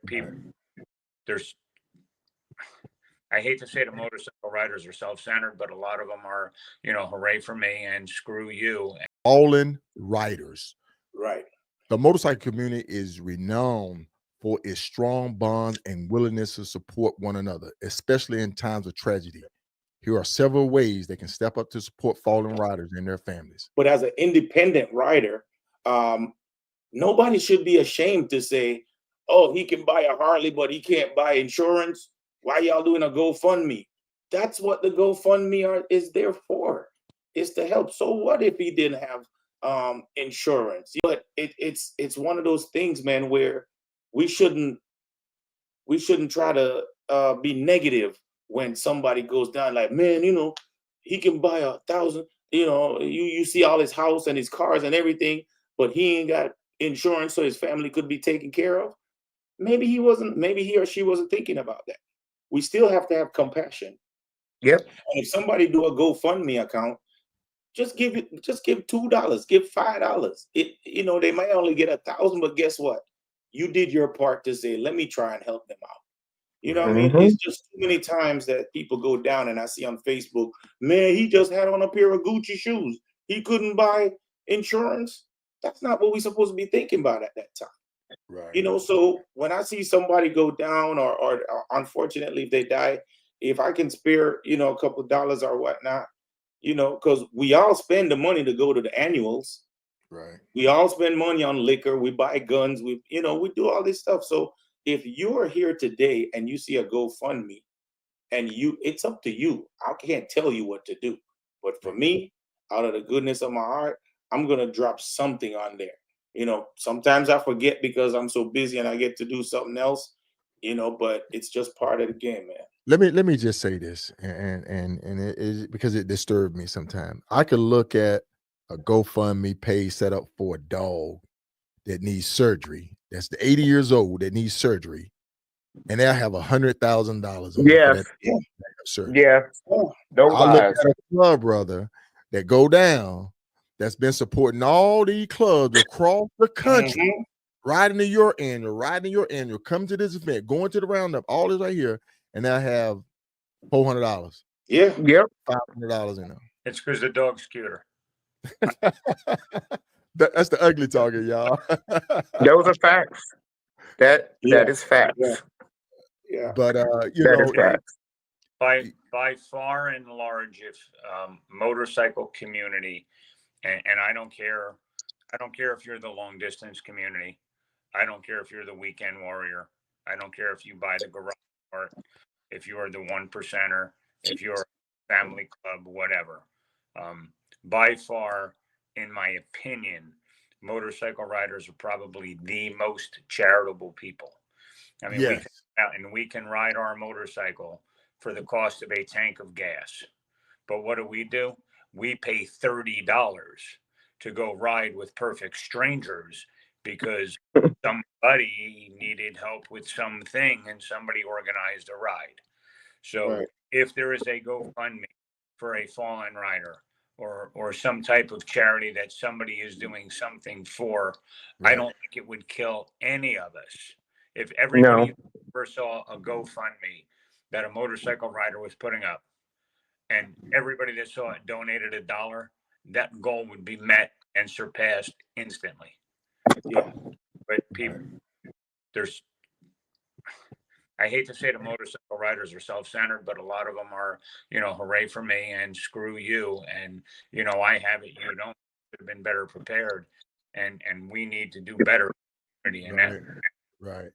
people, there's, I hate to say the motorcycle riders are self-centered, but a lot of them are, hooray for me and screw you. All-in riders. Right. The motorcycle community is renowned for its strong bonds and willingness to support one another, especially in times of tragedy. Here are several ways they can step up to support fallen riders and their families. But as an independent rider, nobody should be ashamed to say, oh, he can buy a Harley, but he can't buy insurance. Why y'all doing a GoFundMe? That's what the GoFundMe is there for, is to help. So what if he didn't have insurance? But it's one of those things, man, where we shouldn't try to be negative when somebody goes down. Like, man, he can buy 1,000. You see all his house and his cars and everything, but he ain't got insurance, so his family could be taken care of. Maybe he or she wasn't thinking about that. We still have to have compassion. Yep. And if somebody do a GoFundMe account, just give $2, give $5. They might only get 1,000, but guess what? You did your part to say, let me try and help them out. What I mean? It's just too many times that people go down, and I see on Facebook, man, he just had on a pair of Gucci shoes. He couldn't buy insurance. That's not what we're supposed to be thinking about at that time. Right. So when I see somebody go down, or unfortunately, if they die, if I can spare, a couple of dollars or whatnot, because we all spend the money to go to the annuals. Right. We all spend money on liquor. We buy guns. We do all this stuff. So if you're here today and you see a GoFundMe, and it's up to you. I can't tell you what to do. But for me, out of the goodness of my heart, I'm going to drop something on there. Sometimes I forget because I'm so busy and I get to do something else, but it's just part of the game, man. Let me just say this, and it is because it disturbed me sometimes. I could look at a GoFundMe page set up for a dog that needs surgery. That's 80 years old that needs surgery, and they'll have $100,000 on Yeah. surgery. Yeah. No I look lies. at a club brother that go down, that's been supporting all these clubs across the country, riding to your annual, come to this event, going to the roundup, all this right here, and they'll have $400. Yeah. Yep. $500 in them. It's because the dog's cuter. That's the ugly target, y'all. Those are facts. That is facts. Yeah. But that is facts. By far and large, if motorcycle community, and I don't care if you're the long distance community, I don't care if you're the weekend warrior, I don't care if you buy the garage, or if you are the 1%er, if you're a family club, whatever. By far, in my opinion, motorcycle riders are probably the most charitable people. I mean, yes. we can ride our motorcycle for the cost of a tank of gas. But what do? We pay $30 to go ride with perfect strangers because somebody needed help with something and somebody organized a ride. So if there is a GoFundMe for a fallen rider, or some type of charity that somebody is doing something for, I don't think it would kill any of us. If everybody ever saw a GoFundMe that a motorcycle rider was putting up, and everybody that saw it donated $1, that goal would be met and surpassed instantly. Yeah. But people, I hate to say the motorcycle riders are self-centered, but a lot of them are, hooray for me and screw you. And, I have it, you don't. Have been better prepared. And we need to do better. Right.